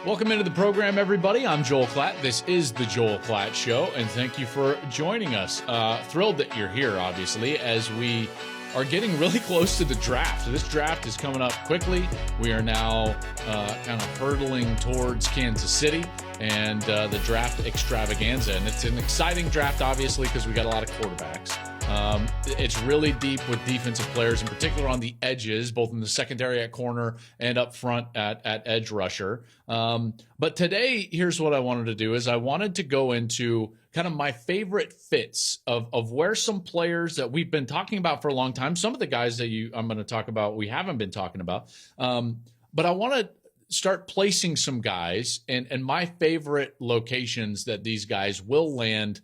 Welcome into the program, everybody. I'm Joel Klatt. This is the Joel Klatt Show, and thank you for joining us. Thrilled that you're here, obviously, as we are getting really close to the draft. So this draft is coming up quickly. We are now kind of hurtling towards Kansas City and the draft extravaganza. And it's an exciting draft, obviously, because we got a lot of quarterbacks. It's really deep with defensive players, in particular on the edges, both in the secondary at corner and up front at edge rusher. But today, here's what I wanted to do is I wanted to go into kind of my favorite fits of where some players that we've been talking about for a long time, some of the guys that I'm going to talk about, we haven't been talking about. But I want to start placing some guys and my favorite locations that these guys will land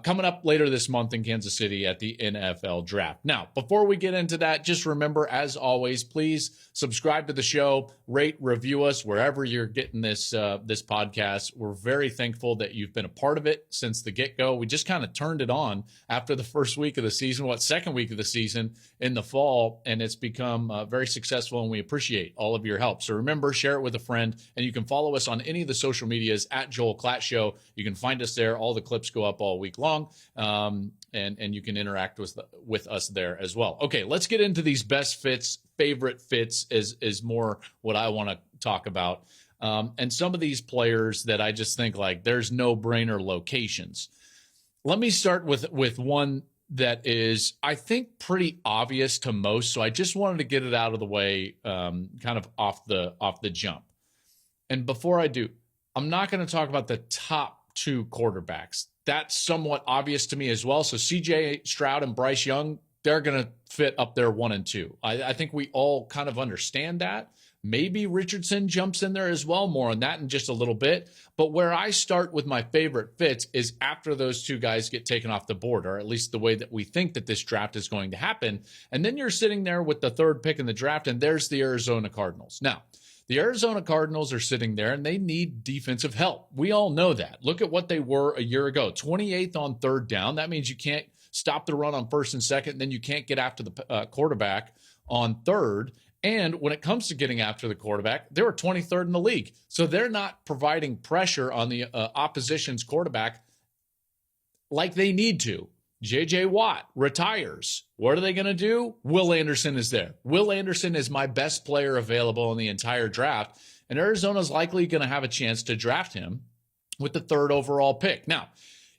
coming up later this month in Kansas City at the NFL Draft. Now, before we get into that, just remember, as always, please subscribe to the show, rate, review us wherever you're getting this podcast. We're very thankful that you've been a part of it since the get-go. We just kind of turned it on after the first week of the season, second week of the season in the fall, and it's become very successful, and we appreciate all of your help. So remember, share it with a friend, and you can follow us on any of the social medias at Joel Klatt Show. You can find us there. All the clips go up all week long, and you can interact with us there as well. Okay, let's get into these best fits. Favorite fits is more what I want to talk about, and some of these players that I just think like there's no brainer locations. Let me start with one that is, I think, pretty obvious to most. So I just wanted to get it out of the way, kind of off the jump. And before I do, I'm not going to talk about the top two quarterbacks. That's somewhat obvious to me as well. So C.J. Stroud and Bryce Young, they're going to fit up there 1 and 2. I think we all kind of understand that. Maybe Richardson jumps in there as well. More on that in just a little bit. But where I start with my favorite fits is after those two guys get taken off the board, or at least the way that we think that this draft is going to happen. And then you're sitting there with the third pick in the draft, and there's the Arizona Cardinals. Now, the Arizona Cardinals are sitting there, and they need defensive help. We all know that. Look at what they were a year ago. 28th on third down. That means you can't stop the run on first and second, then you can't get after the quarterback on third. And when it comes to getting after the quarterback, they were 23rd in the league. So they're not providing pressure on the opposition's quarterback like they need to. J.J. Watt retires. What are they going to do? Will Anderson is there. Will Anderson is my best player available in the entire draft, and Arizona's likely going to have a chance to draft him with the third overall pick. Now,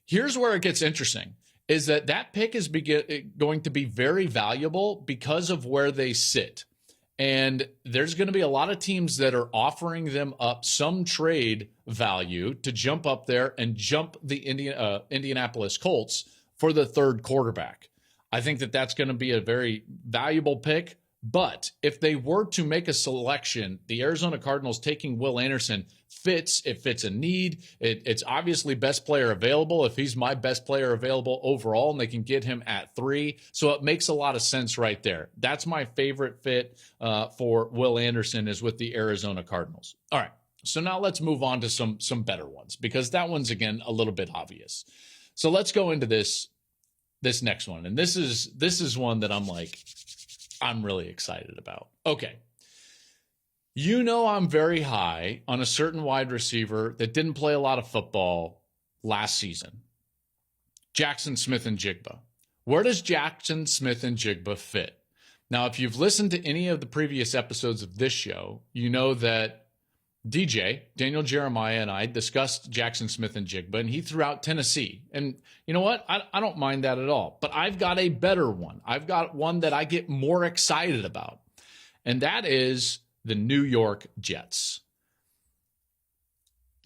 here's where it gets interesting, is that pick is going to be very valuable because of where they sit. And there's going to be a lot of teams that are offering them up some trade value to jump up there and jump the Indianapolis Colts for the third quarterback. I think that that's going to be a very valuable pick. But if they were to make a selection, the Arizona Cardinals taking Will Anderson fits a need. It's obviously best player available. If he's my best player available overall, and they can get him at 3. So it makes a lot of sense right there. That's my favorite fit for Will Anderson, is with the Arizona Cardinals. All right. So now let's move on to some better ones, because that one's, again, a little bit obvious. So let's go into this next one. And this is one that I'm really excited about. Okay. You know, I'm very high on a certain wide receiver that didn't play a lot of football last season. Jackson Smith-Njigba. Where does Jackson Smith-Njigba fit? Now, if you've listened to any of the previous episodes of this show, you know that Daniel Jeremiah, and I discussed Jackson Smith-Njigba, and he threw out Tennessee. And you know what? I don't mind that at all. But I've got a better one. I've got one that I get more excited about, and that is the New York Jets.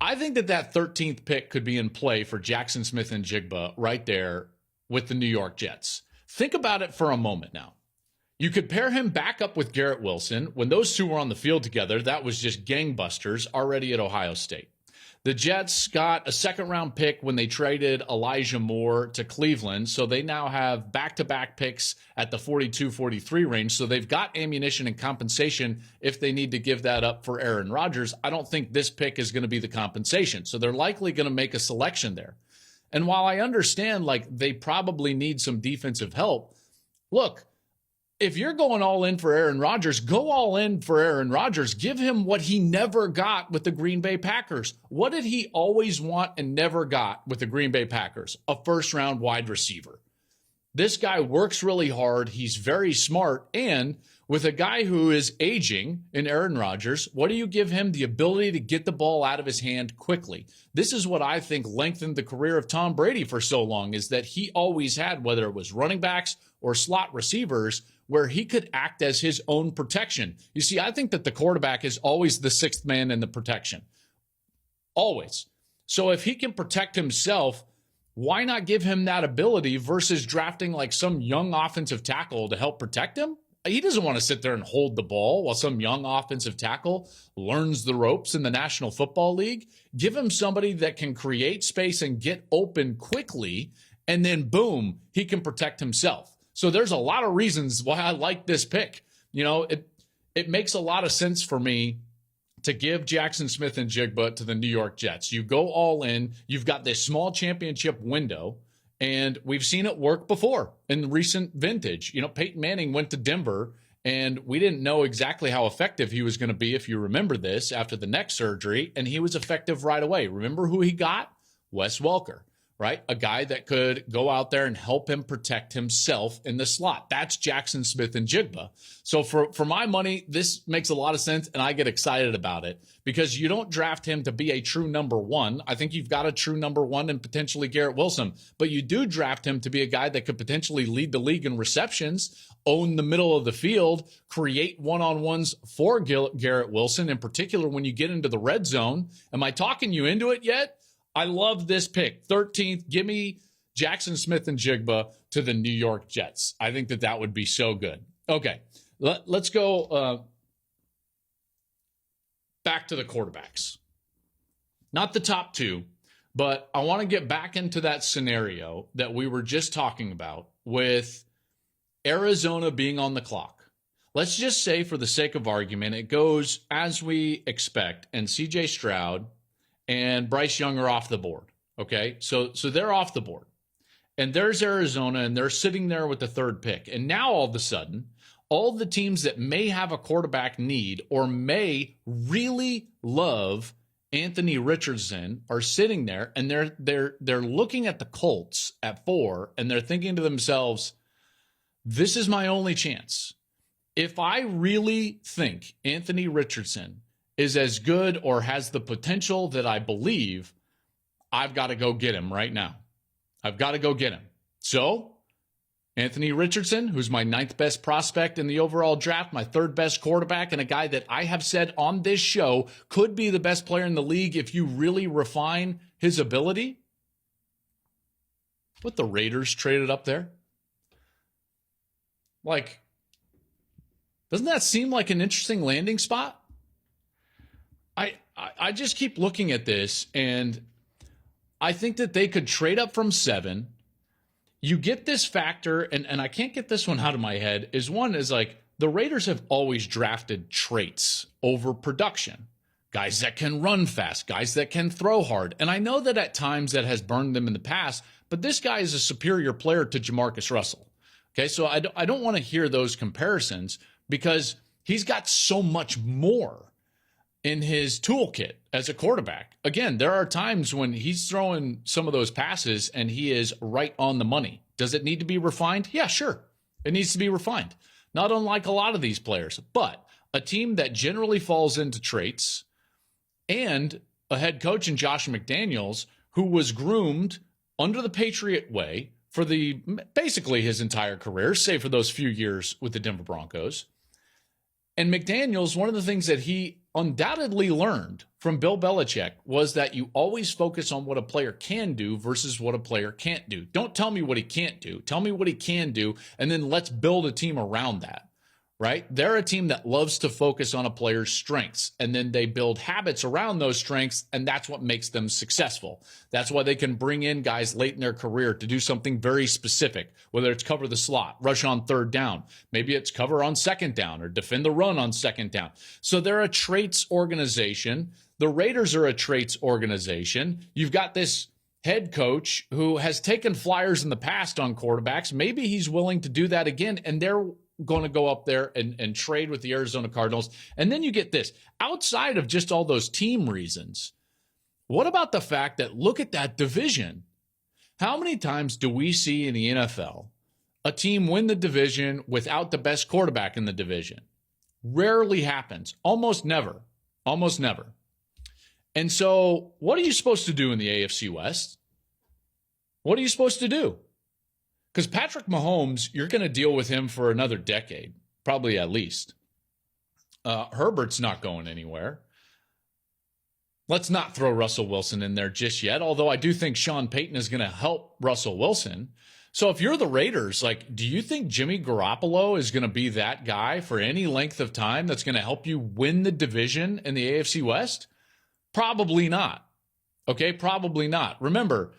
I think that 13th pick could be in play for Jackson Smith-Njigba right there with the New York Jets. Think about it for a moment now. You could pair him back up with Garrett Wilson. When those two were on the field together, that was just gangbusters already at Ohio State. The Jets got a second-round pick when they traded Elijah Moore to Cleveland, so they now have back-to-back picks at the 42-43 range, so they've got ammunition and compensation if they need to give that up for Aaron Rodgers. I don't think this pick is going to be the compensation, so they're likely going to make a selection there. And while I understand, they probably need some defensive help, look, if you're going all in for Aaron Rodgers, go all in for Aaron Rodgers. Give him what he never got with the Green Bay Packers. What did he always want and never got with the Green Bay Packers? A first-round wide receiver. This guy works really hard. He's very smart. And with a guy who is aging in Aaron Rodgers, what do you give him? The ability to get the ball out of his hand quickly. This is what I think lengthened the career of Tom Brady for so long, is that he always had, whether it was running backs or slot receivers, where he could act as his own protection. You see, I think that the quarterback is always the sixth man in the protection. Always. So if he can protect himself, why not give him that ability versus drafting like some young offensive tackle to help protect him? He doesn't want to sit there and hold the ball while some young offensive tackle learns the ropes in the National Football League. Give him somebody that can create space and get open quickly, and then boom, he can protect himself. So there's a lot of reasons why I like this pick. You know, it makes a lot of sense for me to give Jackson Smith-Njigba to the New York Jets. You go all in. You've got this small championship window, and we've seen it work before in recent vintage. You know, Peyton Manning went to Denver, and we didn't know exactly how effective he was going to be, if you remember this, after the neck surgery, and he was effective right away. Remember who he got? Wes Welker. Right? A guy that could go out there and help him protect himself in the slot. That's Jackson Smith-Njigba. So for my money, this makes a lot of sense, and I get excited about it because you don't draft him to be a true number one. I think you've got a true number one and potentially Garrett Wilson, but you do draft him to be a guy that could potentially lead the league in receptions, own the middle of the field, create one-on-ones for Garrett Wilson, in particular when you get into the red zone. Am I talking you into it yet? I love this pick. 13th, give me Jackson Smith-Njigba to the New York Jets. I think that would be so good. Okay, let's go back to the quarterbacks. Not the top two, but I want to get back into that scenario that we were just talking about with Arizona being on the clock. Let's just say, for the sake of argument, it goes as we expect, and C.J. Stroud and Bryce Young are off the board, okay? So they're off the board. And there's Arizona, and they're sitting there with the third pick. And now all of a sudden, all the teams that may have a quarterback need or may really love Anthony Richardson are sitting there, and they're looking at the Colts at 4, and they're thinking to themselves, this is my only chance. If I really think Anthony Richardson is as good or has the potential that I believe, I've got to go get him right now. I've got to go get him. So, Anthony Richardson, who's my 9th best prospect in the overall draft, my 3rd best quarterback, and a guy that I have said on this show could be the best player in the league if you really refine his ability. What, the Raiders traded up there? Like, doesn't that seem like an interesting landing spot? I just keep looking at this, and I think that they could trade up from 7. You get this factor, and I can't get this one out of my head, is like the Raiders have always drafted traits over production. Guys that can run fast, guys that can throw hard. And I know that at times that has burned them in the past, but this guy is a superior player to Jamarcus Russell. Okay, so I don't want to hear those comparisons because he's got so much more in his toolkit as a quarterback. Again, there are times when he's throwing some of those passes and he is right on the money. Does it need to be refined? Yeah, sure. It needs to be refined. Not unlike a lot of these players, but a team that generally falls into traits and a head coach in Josh McDaniels who was groomed under the Patriot way for basically his entire career, save for those few years with the Denver Broncos. And McDaniels, one of the things that he undoubtedly learned from Bill Belichick was that you always focus on what a player can do versus what a player can't do. Don't tell me what he can't do. Tell me what he can do, and then let's build a team around that, right? They're a team that loves to focus on a player's strengths, and then they build habits around those strengths, and that's what makes them successful. That's why they can bring in guys late in their career to do something very specific, whether it's cover the slot, rush on 3rd down, maybe it's cover on 2nd down, or defend the run on 2nd down. So they're a traits organization. The Raiders are a traits organization. You've got this head coach who has taken flyers in the past on quarterbacks. Maybe he's willing to do that again, and they're going to go up there and trade with the Arizona Cardinals. And then you get this. Outside of just all those team reasons, what about the fact that look at that division? How many times do we see in the NFL a team win the division without the best quarterback in the division? Rarely happens. Almost never. Almost never. And so what are you supposed to do in the AFC West? What are you supposed to do? Because Patrick Mahomes, you're going to deal with him for another decade, probably at least. Herbert's not going anywhere. Let's not throw Russell Wilson in there just yet, although I do think Sean Payton is going to help Russell Wilson. So if you're the Raiders, like, do you think Jimmy Garoppolo is going to be that guy for any length of time that's going to help you win the division in the AFC West? Probably not. Okay, probably not. Remember,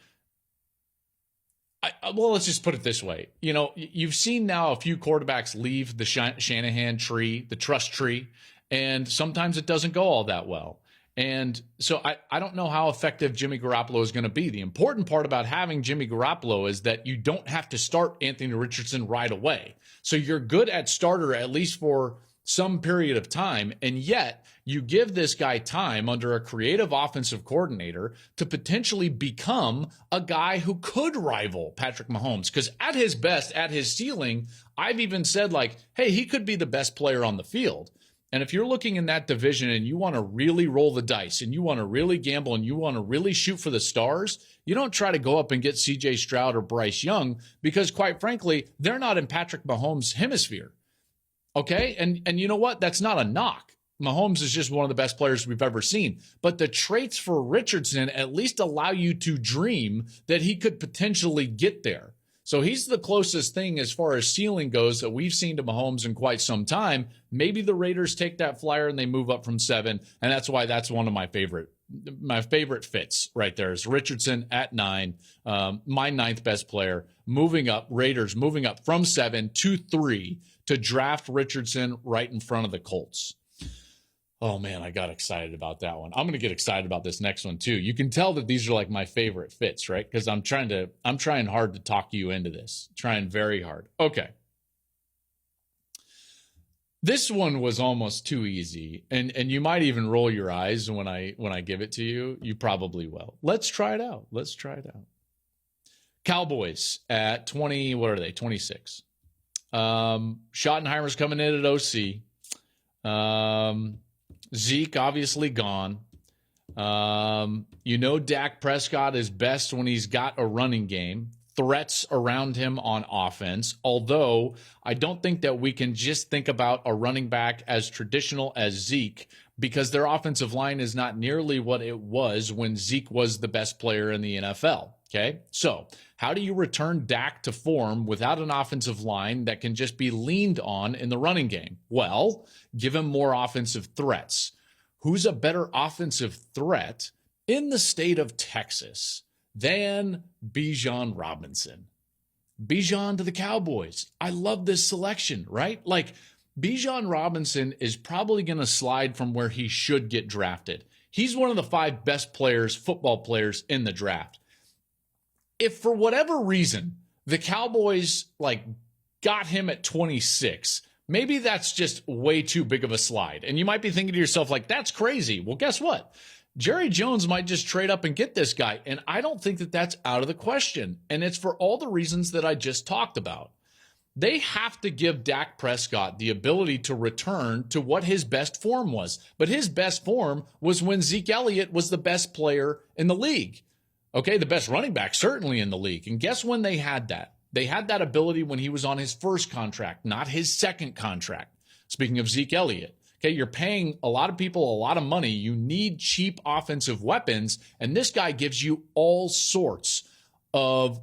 well, let's just put it this way. You know, you've seen now a few quarterbacks leave the Shanahan tree, the trust tree, and sometimes it doesn't go all that well. And so I don't know how effective Jimmy Garoppolo is going to be. The important part about having Jimmy Garoppolo is that you don't have to start Anthony Richardson right away. So you're good at starter at least for some period of time, and yet you give this guy time under a creative offensive coordinator to potentially become a guy who could rival Patrick Mahomes. Because at his best, at his ceiling, I've even said, like, hey, he could be the best player on the field. And if you're looking in that division and you want to really roll the dice and you want to really gamble and you want to really shoot for the stars, you don't try to go up and get C.J. Stroud or Bryce Young because, quite frankly, they're not in Patrick Mahomes' hemisphere. Okay? And you know what? That's not a knock. Mahomes is just one of the best players we've ever seen. But the traits for Richardson at least allow you to dream that he could potentially get there. So he's the closest thing as far as ceiling goes that we've seen to Mahomes in quite some time. Maybe the Raiders take that flyer and they move up from 7, and that's why that's one of my favorite fits right there is Richardson at 9, my 9th best player, moving up, Raiders moving up from 7 to 3 to draft Richardson right in front of the Colts. Oh, man, I got excited about that one. I'm going to get excited about this next one, too. You can tell that these are like my favorite fits, right? Because I'm trying hard to talk you into this. Trying very hard. Okay. This one was almost too easy. And you might even roll your eyes when I give it to you. You probably will. Let's try it out. Cowboys at 20, what are they? 26. Schottenheimer's coming in at OC. Zeke obviously gone. Dak Prescott is best when he's got a running game, threats around him on offense, although I don't think that we can just think about a running back as traditional as Zeke because their offensive line is not nearly what it was when Zeke was the best player in the NFL. Okay, so how do you return Dak to form without an offensive line that can just be leaned on in the running game? Well, give him more offensive threats. Who's a better offensive threat in the state of Texas than Bijan Robinson? Bijan to the Cowboys. I love this selection, right? Like, Bijan Robinson is probably going to slide from where he should get drafted. He's one of the 5 best football players in the draft. If for whatever reason the Cowboys got him at 26, maybe that's just way too big of a slide. And you might be thinking to yourself, that's crazy. Well, guess what? Jerry Jones might just trade up and get this guy. And I don't think that that's out of the question. And it's for all the reasons that I just talked about. They have to give Dak Prescott the ability to return to what his best form was. But his best form was when Zeke Elliott was the best player in the league. Okay, the best running back certainly in the league. And guess when they had that? They had that ability when he was on his first contract, not his second contract. Speaking of Zeke Elliott, okay, you're paying a lot of people a lot of money. You need cheap offensive weapons, and this guy gives you all sorts of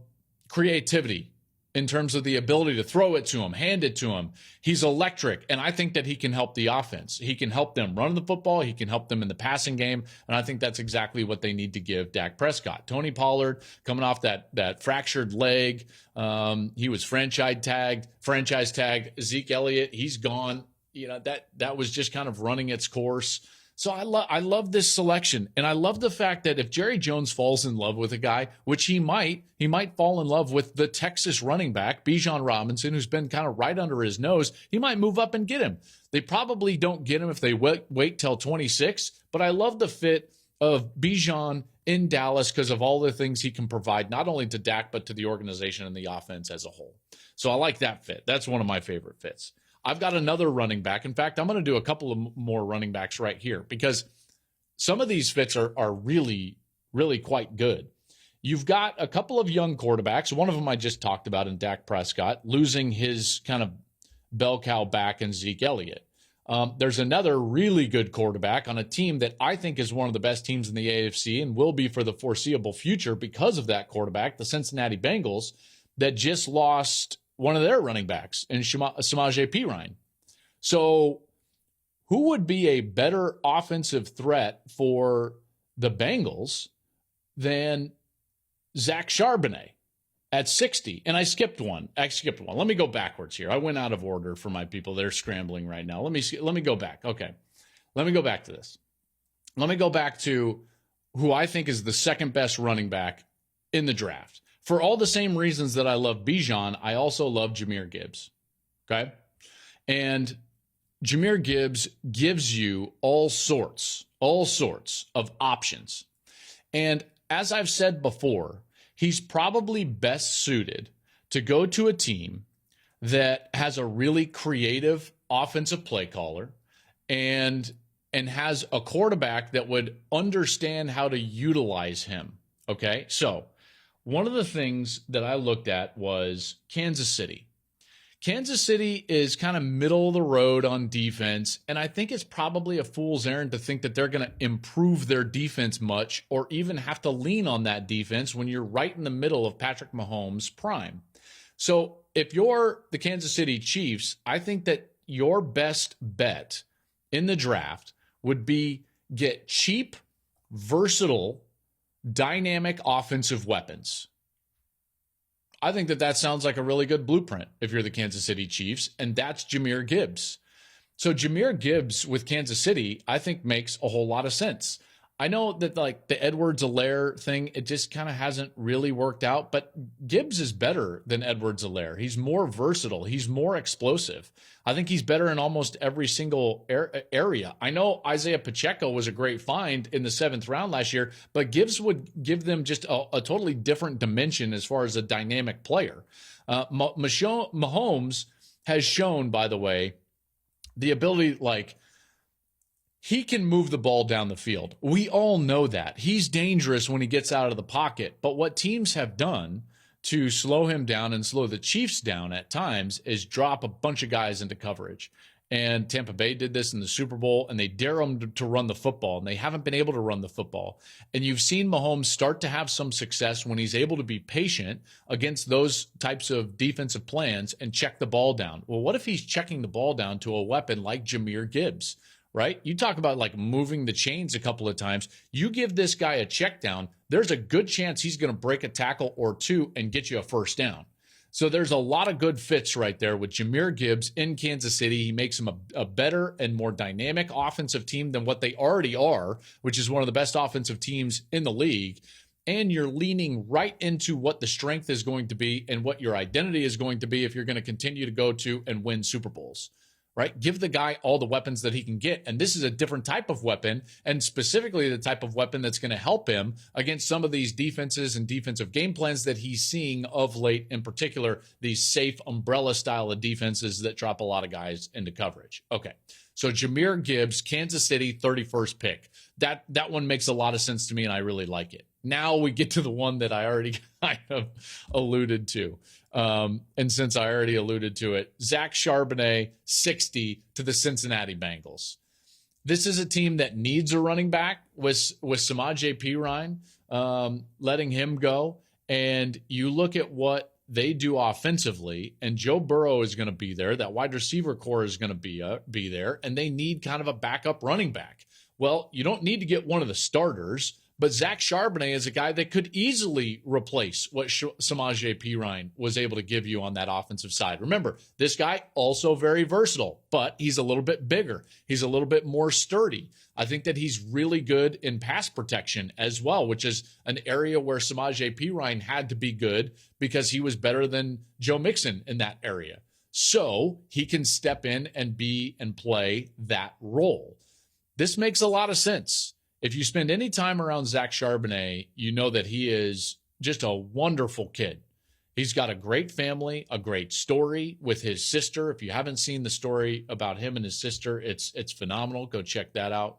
creativity in terms of the ability to throw it to him, hand it to him. He's electric, and I think that he can help the offense. He can help them run the football. He can help them in the passing game, and I think that's exactly what they need to give Dak Prescott. Tony Pollard coming off that fractured leg. He was franchise tagged. Zeke Elliott, he's gone. That was just kind of running its course. So I love this selection, and I love the fact that if Jerry Jones falls in love with a guy, which he might fall in love with the Texas running back, Bijan Robinson, who's been kind of right under his nose. He might move up and get him. They probably don't get him if they wait till 26, but I love the fit of Bijan in Dallas because of all the things he can provide, not only to Dak, but to the organization and the offense as a whole. So I like that fit. That's one of my favorite fits. I've got another running back. In fact, I'm going to do a couple of more running backs right here because some of these fits are really, really quite good. You've got a couple of young quarterbacks. One of them I just talked about in Dak Prescott, losing his kind of bell cow back in Zeke Elliott. There's another really good quarterback on a team that I think is one of the best teams in the AFC and will be for the foreseeable future because of that quarterback, the Cincinnati Bengals, that just lost one of their running backs in Samaje Perine. So who would be a better offensive threat for the Bengals than Zach Charbonnet at 60? And I skipped one. Let me go backwards here. I went out of order for my people. They're scrambling right now. Let me go back. Okay. Let me go back to this. Let me go back to who I think is the second best running back in the draft. For all the same reasons that I love Bijan, I also love Jahmyr Gibbs. Okay? And Jahmyr Gibbs gives you all sorts of options. And as I've said before, he's probably best suited to go to a team that has a really creative offensive play caller and has a quarterback that would understand how to utilize him. Okay? So one of the things that I looked at was Kansas City. Kansas City is kind of middle of the road on defense, and I think it's probably a fool's errand to think that they're going to improve their defense much or even have to lean on that defense when you're right in the middle of Patrick Mahomes' prime. So if you're the Kansas City Chiefs, I think that your best bet in the draft would be get cheap, versatile, dynamic offensive weapons. I think that sounds like a really good blueprint if you're the Kansas City Chiefs, and that's Jahmyr Gibbs. So Jahmyr Gibbs with Kansas City, I think makes a whole lot of sense. I know that like the Edwards-Helaire thing, it just kind of hasn't really worked out, but Gibbs is better than Edwards-Helaire. He's more versatile. He's more explosive. I think he's better in almost every single area. I know Isaiah Pacheco was a great find in the 7th round last year, but Gibbs would give them just a totally different dimension as far as a dynamic player. Mahomes has shown, by the way, the ability, like, he can move the ball down the field. We all know that. He's dangerous when he gets out of the pocket. But what teams have done to slow him down and slow the Chiefs down at times is drop a bunch of guys into coverage. And Tampa Bay did this in the Super Bowl, and they dare them to run the football, and they haven't been able to run the football. And you've seen Mahomes start to have some success when he's able to be patient against those types of defensive plans and check the ball down. Well, what if he's checking the ball down to a weapon like Jahmyr Gibbs? Right? You talk about like moving the chains a couple of times. You give this guy a check down, there's a good chance he's going to break a tackle or two and get you a first down. So there's a lot of good fits right there with Jahmyr Gibbs in Kansas City. He makes them a better and more dynamic offensive team than what they already are, which is one of the best offensive teams in the league. And you're leaning right into what the strength is going to be and what your identity is going to be if you're going to continue to go to and win Super Bowls. Right? Give the guy all the weapons that he can get. And this is a different type of weapon, and specifically the type of weapon that's going to help him against some of these defenses and defensive game plans that he's seeing of late, in particular, these safe umbrella style of defenses that drop a lot of guys into coverage. Okay. So Jahmyr Gibbs, Kansas City, 31st pick. That one makes a lot of sense to me, and I really like it. Now we get to the one that I already kind of alluded to. And since I already alluded to it, Zach Charbonnet, 60 to the Cincinnati Bengals. This is a team that needs a running back with Samaje Perine, letting him go. And you look at what they do offensively, and Joe Burrow is going to be there. That wide receiver core is going to be there, and they need kind of a backup running back. Well, you don't need to get one of the starters, But Zach Charbonnet is a guy that could easily replace what Samaje Perine was able to give you on that offensive side. Remember, this guy also very versatile, but he's a little bit bigger. He's a little bit more sturdy. I think that he's really good in pass protection as well, which is an area where Samaje Perine had to be good because he was better than Joe Mixon in that area. So he can step in and be and play that role. This makes a lot of sense. If you spend any time around Zach Charbonnet, you know that he is just a wonderful kid. He's got a great family, a great story with his sister. If you haven't seen the story about him and his sister, it's phenomenal. Go check that out.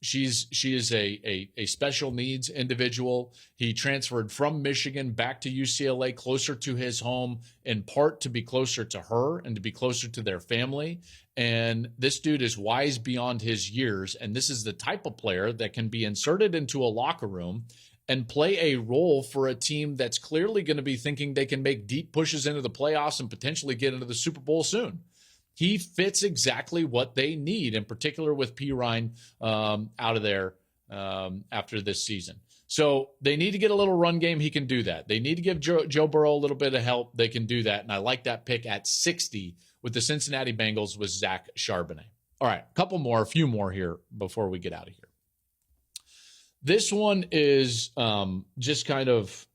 She is a special needs individual. He transferred from Michigan back to UCLA, closer to his home, in part to be closer to her and to be closer to their family. And this dude is wise beyond his years. And this is the type of player that can be inserted into a locker room and play a role for a team that's clearly going to be thinking they can make deep pushes into the playoffs and potentially get into the Super Bowl soon. He fits exactly what they need, in particular with Perine out of there after this season. So they need to get a little run game. He can do that. They need to give Joe Burrow a little bit of help. They can do that. And I like that pick at 60 with the Cincinnati Bengals with Zach Charbonnet. All right, a few more here before we get out of here. This one is just kind of,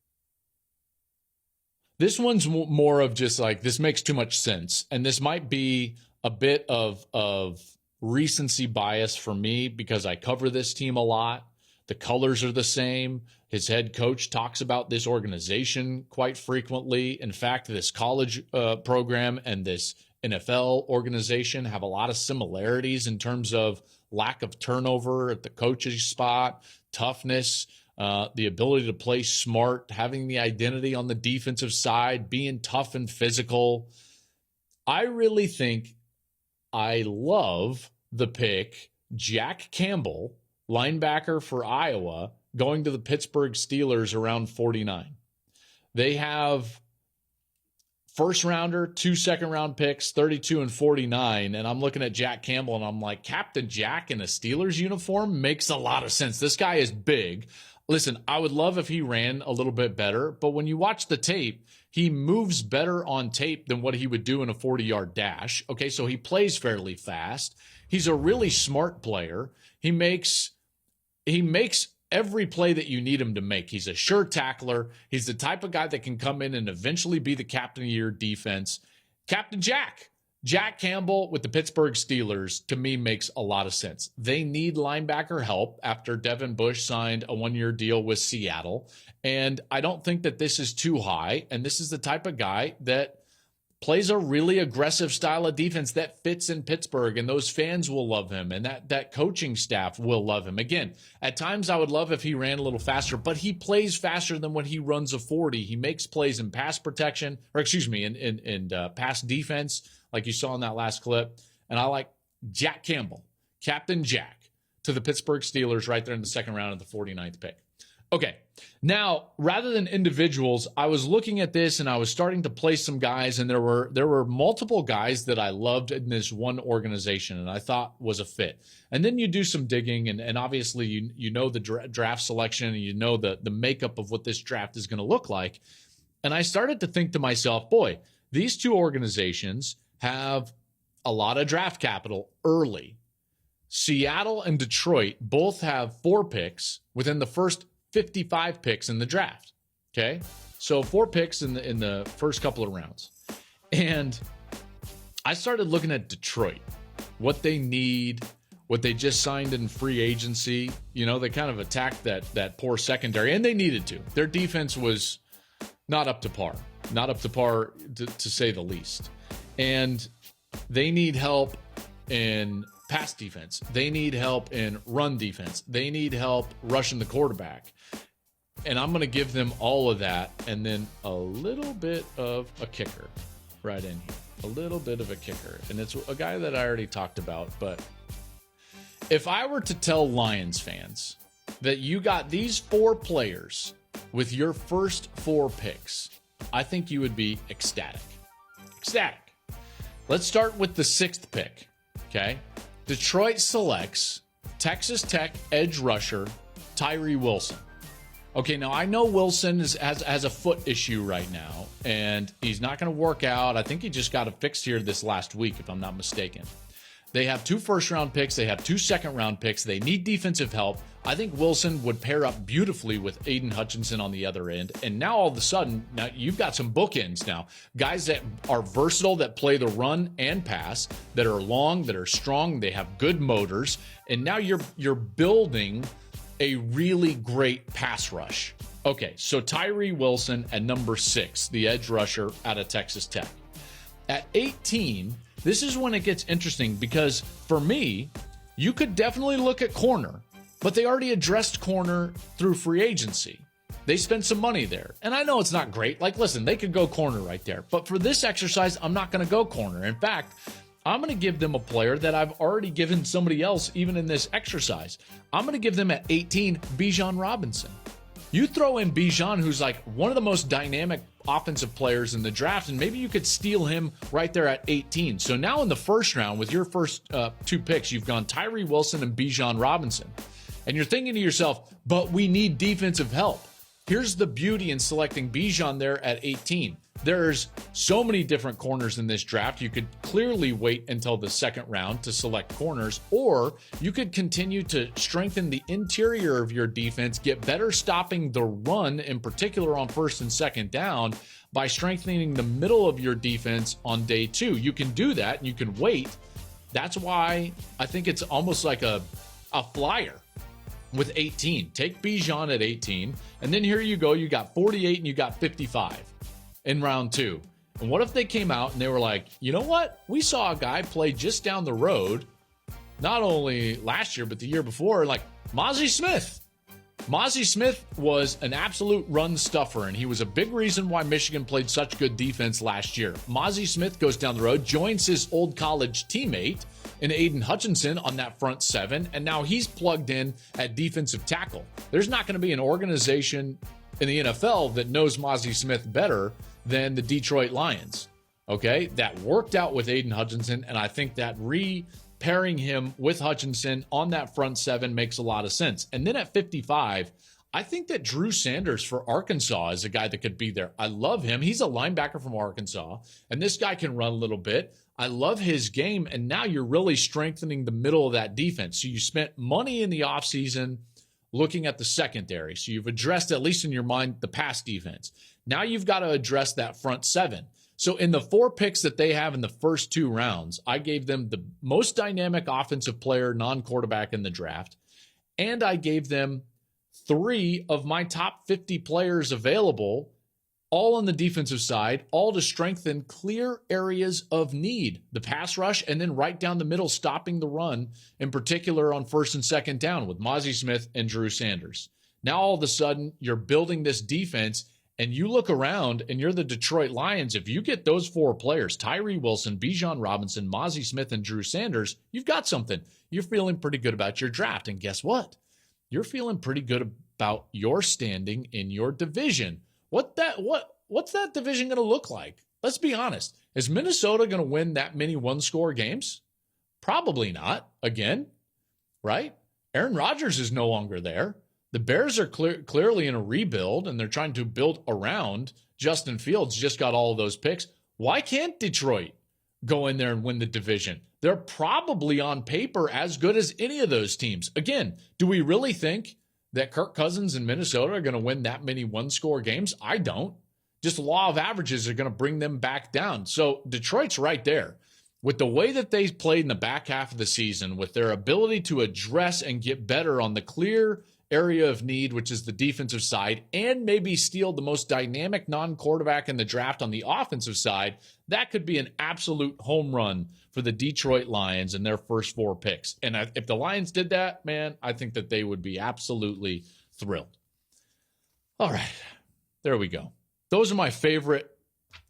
this one's more of just like, this makes too much sense. And this might be a bit of recency bias for me because I cover this team a lot. The colors are the same. His head coach talks about this organization quite frequently. In fact, this college program and this NFL organization have a lot of similarities in terms of lack of turnover at the coaching spot, toughness, the ability to play smart, having the identity on the defensive side, being tough and physical. I really think I love the pick Jack Campbell, linebacker for Iowa, going to the Pittsburgh Steelers around 49. They have first rounder, 2 second-round picks, 32 and 49, and I'm looking at Jack Campbell, and I'm like, Captain Jack in a Steelers uniform makes a lot of sense. This guy is big. Listen, I would love if he ran a little bit better, but when you watch the tape, he moves better on tape than what he would do in a 40-yard dash. Okay, so he plays fairly fast. He's a really smart player. He makes every play that you need him to make. He's a sure tackler. He's the type of guy that can come in and eventually be the captain of your defense. Captain Jack Campbell with the Pittsburgh Steelers, to me, makes a lot of sense. They need linebacker help after Devin Bush signed a 1-year deal with Seattle. And I don't think that this is too high. And this is the type of guy that plays a really aggressive style of defense that fits in Pittsburgh, and those fans will love him, and that coaching staff will love him. Again, at times I would love if he ran a little faster, but he plays faster than when he runs a 40. He makes plays in pass protection, in pass defense, like you saw in that last clip. And I like Jack Campbell, Captain Jack, to the Pittsburgh Steelers right there in the second round of the 49th pick. Okay, now, rather than individuals, I was looking at this and I was starting to place some guys, and there were multiple guys that I loved in this one organization and I thought was a fit. And then you do some digging, and obviously you know the draft selection, and you know the makeup of what this draft is going to look like. And I started to think to myself, boy, these two organizations have a lot of draft capital early. Seattle and Detroit both have 4 picks within the first 55 picks in the draft. Okay, so 4 picks in the first couple of rounds. And I started looking at Detroit, what they need, what they just signed in free agency. You know, they kind of attacked that poor secondary, and they needed to. Their defense was not up to par to say the least. And they need help in pass defense. They need help in run defense. They need help rushing the quarterback. And I'm going to give them all of that, and then a little bit of a kicker right in here. A little bit of a kicker. And it's a guy that I already talked about. But if I were to tell Lions fans that you got these 4 players with your first 4 picks, I think you would be ecstatic. Ecstatic. Let's start with the 6th pick. Okay. Detroit selects Texas Tech edge rusher Tyree Wilson. Okay, now I know Wilson has a foot issue right now, and he's not going to work out. I think he just got it fixed here this last week, if I'm not mistaken. They have 2 first-round picks. They have 2 second-round picks. They need defensive help. I think Wilson would pair up beautifully with Aiden Hutchinson on the other end. And now all of a sudden, now you've got some bookends now. Guys that are versatile, that play the run and pass, that are long, that are strong, they have good motors. And now you're building a really great pass rush. Okay, so Tyree Wilson at number 6, the edge rusher out of Texas Tech. At 18, this is when it gets interesting because for me, you could definitely look at corner, but they already addressed corner through free agency. They spent some money there. And I know it's not great. Like, listen, they could go corner right there. But for this exercise, I'm not going to go corner. In fact, I'm going to give them a player that I've already given somebody else even in this exercise. I'm going to give them at 18, Bijan Robinson. You throw in Bijan, who's like one of the most dynamic offensive players in the draft, and maybe you could steal him right there at 18. So now in the first round, with your first 2 picks, you've gone Tyree Wilson and Bijan Robinson. And you're thinking to yourself, but we need defensive help. Here's the beauty in selecting Bijan there at 18. There's so many different corners in this draft. You could clearly wait until the second round to select corners, or you could continue to strengthen the interior of your defense, get better stopping the run, in particular on first and second down, by strengthening the middle of your defense on day 2. You can do that, and you can wait. That's why I think it's almost like a flyer with 18. Take Bijan at 18, and then here you go. You got 48 and you got 55 in round 2. And what if they came out and they were like, you know what? We saw a guy play just down the road, not only last year, but the year before, like Mozzie Smith. Mozzie Smith was an absolute run stuffer, and he was a big reason why Michigan played such good defense last year. Mozzie Smith goes down the road, joins his old college teammate in Aiden Hutchinson on that front 7, and now he's plugged in at defensive tackle. There's not going to be an organization in the NFL that knows Mozzie Smith better than the Detroit Lions, okay? That worked out with Aiden Hutchinson, and I think that pairing him with Hutchinson on that front 7 makes a lot of sense. And then at 55, I think that Drew Sanders for Arkansas is a guy that could be there. I love him. He's a linebacker from Arkansas, and this guy can run a little bit. I love his game, and now you're really strengthening the middle of that defense. So you spent money in the offseason looking at the secondary. So you've addressed, at least in your mind, the pass defense. Now you've got to address that front 7. So in the 4 picks that they have in the first 2 rounds, I gave them the most dynamic offensive player, non-quarterback in the draft, and I gave them 3 of my top 50 players available, all on the defensive side, all to strengthen clear areas of need, the pass rush, and then right down the middle, stopping the run, in particular on first and second down with Mozzie Smith and Drew Sanders. Now all of a sudden, you're building this defense, and you look around and you're the Detroit Lions. If you get those 4 players, Tyree Wilson, Bijan Robinson, Mozzie Smith, and Drew Sanders, you've got something. You're feeling pretty good about your draft. And guess what? You're feeling pretty good about your standing in your division. What's that division going to look like? Let's be honest. Is Minnesota going to win that many one-score games? Probably not. Again, right? Aaron Rodgers is no longer there. The Bears are clearly in a rebuild, and they're trying to build around Justin Fields. Just got all of those picks. Why can't Detroit go in there and win the division? They're probably on paper as good as any of those teams. Again, do we really think that Kirk Cousins and Minnesota are going to win that many one-score games? I don't. Just law of averages are going to bring them back down. So Detroit's right there. With the way that they played in the back half of the season, with their ability to address and get better on the clear area of need, which is the defensive side, and maybe steal the most dynamic non-quarterback in the draft on the offensive side, that could be an absolute home run for the Detroit Lions in their first 4 picks. And if the Lions did that, man, I think that they would be absolutely thrilled. All right, there we go. Those are my favorite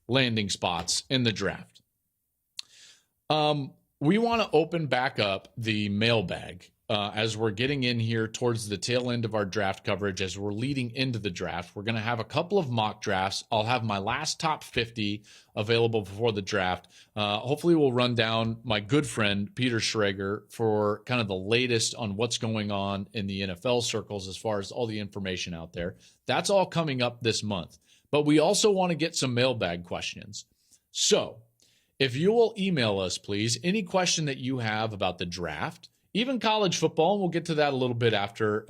landing spots in the draft. We want to open back up the mailbag. as we're getting in here towards the tail end of our draft coverage, as we're leading into the draft, we're going to have a couple of mock drafts. I'll have my last top 50 available before the draft. Hopefully we'll run down my good friend Peter Schrager for kind of the latest on what's going on in the NFL circles as far as all the information out there. That's all coming up this month. But we also want to get some mailbag questions. So if you will email us, please, any question that you have about the draft, even college football, and we'll get to that a little bit after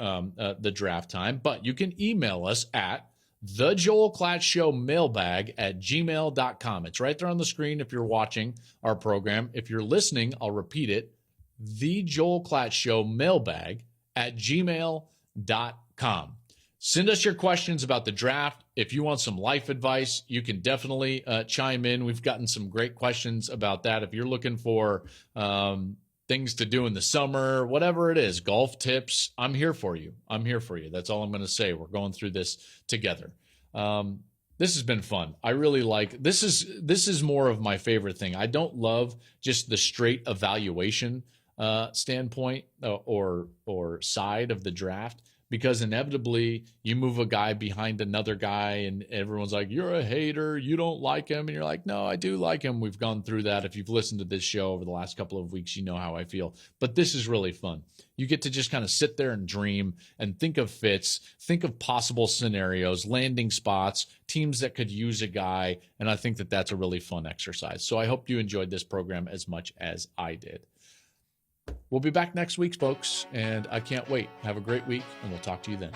the draft time, but you can email us at the Joel Klatt Show mailbag at gmail.com. It's right there on the screen if you're watching our program. If you're listening, I'll repeat it, the Joel Klatt Show mailbag at gmail.com. Send us your questions about the draft. If you want some life advice, you can definitely chime in. We've gotten some great questions about that. If you're looking for things to do in the summer, whatever it is, golf tips, I'm here for you. I'm here for you. That's all I'm going to say. We're going through this together. This has been fun. I really like this is more of my favorite thing. I don't love just the straight evaluation standpoint or side of the draft, because inevitably you move a guy behind another guy and everyone's like, you're a hater, you don't like him. And you're like, no, I do like him. We've gone through that. If you've listened to this show over the last couple of weeks, you know how I feel. But this is really fun. You get to just kind of sit there and dream and think of fits, think of possible scenarios, landing spots, teams that could use a guy. And I think that that's a really fun exercise. So I hope you enjoyed this program as much as I did. We'll be back next week, folks, and I can't wait. Have a great week, and we'll talk to you then.